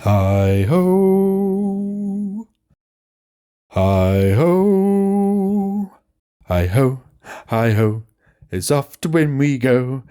Hi ho, hi ho, hi ho, hi ho, it's off to win we go.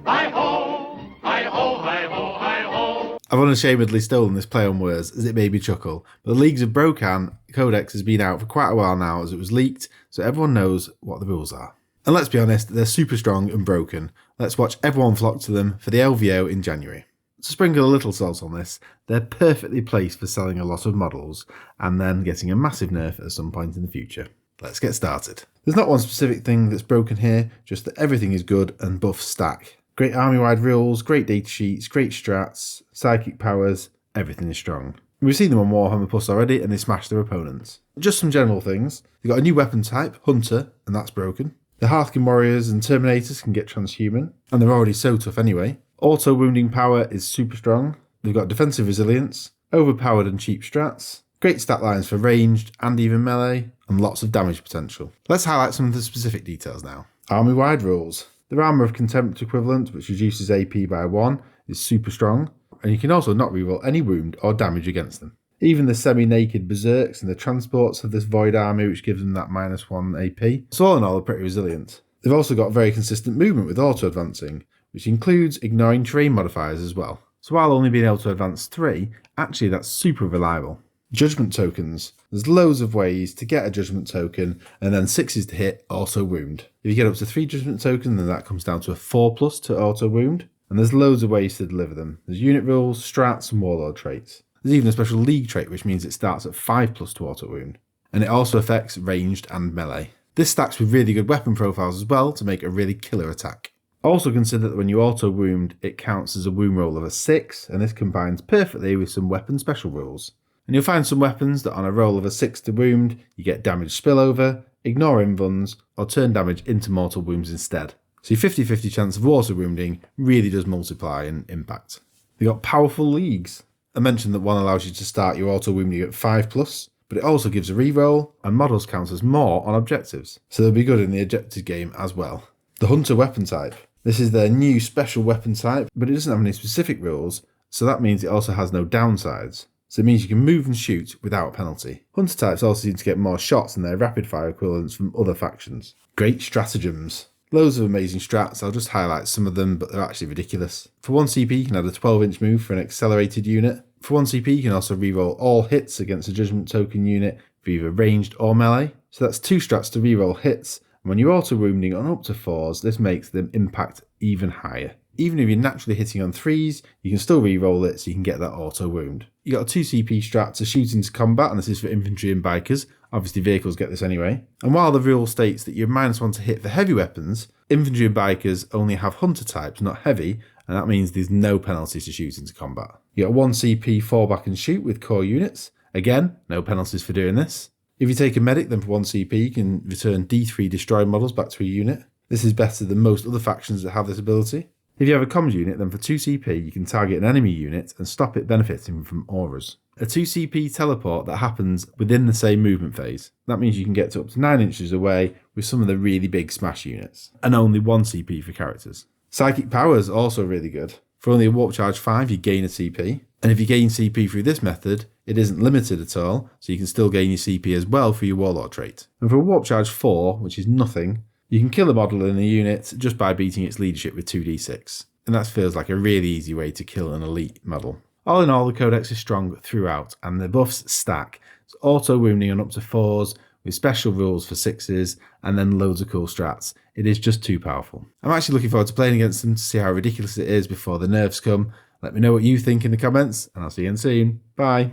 Hi ho, hi ho, hi ho, hi ho. I've unashamedly stolen this play on words as it made me chuckle, but the Leagues of Votann codex has been out for quite a while now as it was leaked, so everyone knows what the rules are. And let's be honest, they're super strong and broken. Let's watch everyone flock to them for the LVO in January. To sprinkle a little salt on this, they're perfectly placed for selling a lot of models and then getting a massive nerf at some point in the future. Let's get started. There's not one specific thing that's broken here, just that everything is good and buffs stack. Great army-wide rules, great data sheets, great strats, psychic powers, everything is strong. We've seen them on Warhammer Plus already and they smash their opponents. Just some general things. They've got a new weapon type, HUNTR, and that's broken. The Hearthkin Warriors and Terminators can get transhuman, and they're already so tough anyway. Auto wounding power is super strong. They've got defensive resilience, overpowered and cheap strats, great stat lines for ranged and even melee, and lots of damage potential. Let's highlight some of the specific details now. Army-wide rules. Their Armour of Contempt equivalent, which reduces AP by 1, is super strong, and you can also not reroll any wound or damage against them. Even the semi-naked berserks and the transports have this void army which gives them that -1 AP, so all in all they're pretty resilient. They've also got very consistent movement with auto-advancing, which includes ignoring terrain modifiers as well. So while only being able to advance 3, actually that's super reliable. Judgment tokens. There's loads of ways to get a judgment token and then 6s to hit auto wound. If you get up to 3 judgment tokens then that comes down to a 4+ to auto wound, and there's loads of ways to deliver them. There's unit rules, strats and warlord traits. There's even a special league trait which means it starts at 5+ to auto wound, and it also affects ranged and melee. This stacks with really good weapon profiles as well to make a really killer attack. Also consider that when you auto wound, it counts as a wound roll of a 6, and this combines perfectly with some weapon special rules. And you'll find some weapons that on a roll of a 6 to wound, you get damage spillover, ignore invuns, or turn damage into mortal wounds instead. So your 50-50 chance of auto wounding really does multiply in impact. They got powerful leagues. I mentioned that one allows you to start your auto wounding at 5+, but it also gives a reroll, and models count as more on objectives, so they'll be good in the objective game as well. The HUNTR weapon type. This is their new special weapon type, but it doesn't have any specific rules, so that means it also has no downsides. So it means you can move and shoot without penalty. HUNTR types also seem to get more shots than their rapid fire equivalents from other factions. Great stratagems. Loads of amazing strats, I'll just highlight some of them, but they're actually ridiculous. For 1 CP you can add a 12-inch move for an accelerated unit. For 1 CP you can also reroll all hits against a judgment token unit for either ranged or melee. So that's 2 strats to reroll hits. When you're auto wounding on up to 4s, this makes them impact even higher. Even if you're naturally hitting on 3s, you can still reroll it so you can get that auto wound. You got a 2 CP strat to shoot into combat, and this is for infantry and bikers. Obviously vehicles get this anyway. And while the rule states that you're -1 to hit for heavy weapons, infantry and bikers only have HUNTR types, not heavy, and that means there's no penalties to shoot into combat. You got 1 CP fall back and shoot with core units. Again, no penalties for doing this. If you take a medic, then for 1 CP you can return D3 destroyed models back to a unit. This is better than most other factions that have this ability. If you have a comms unit, then for 2 CP you can target an enemy unit and stop it benefiting from auras. A 2 CP teleport that happens within the same movement phase. That means you can get to up to 9 inches away with some of the really big smash units. And only 1 CP for characters. Psychic powers are also really good. For only a warp charge 5 you gain a CP. And if you gain CP through this method, it isn't limited at all, so you can still gain your CP as well for your warlord trait. And for a warp charge 4, which is nothing, you can kill a model in a unit just by beating its leadership with 2d6. And that feels like a really easy way to kill an elite model. All in all, the codex is strong throughout, and the buffs stack. It's auto wounding on up to 4s, with special rules for 6s, and then loads of cool strats. It is just too powerful. I'm actually looking forward to playing against them to see how ridiculous it is before the nerfs come. Let me know what you think in the comments, and I'll see you again soon. Bye.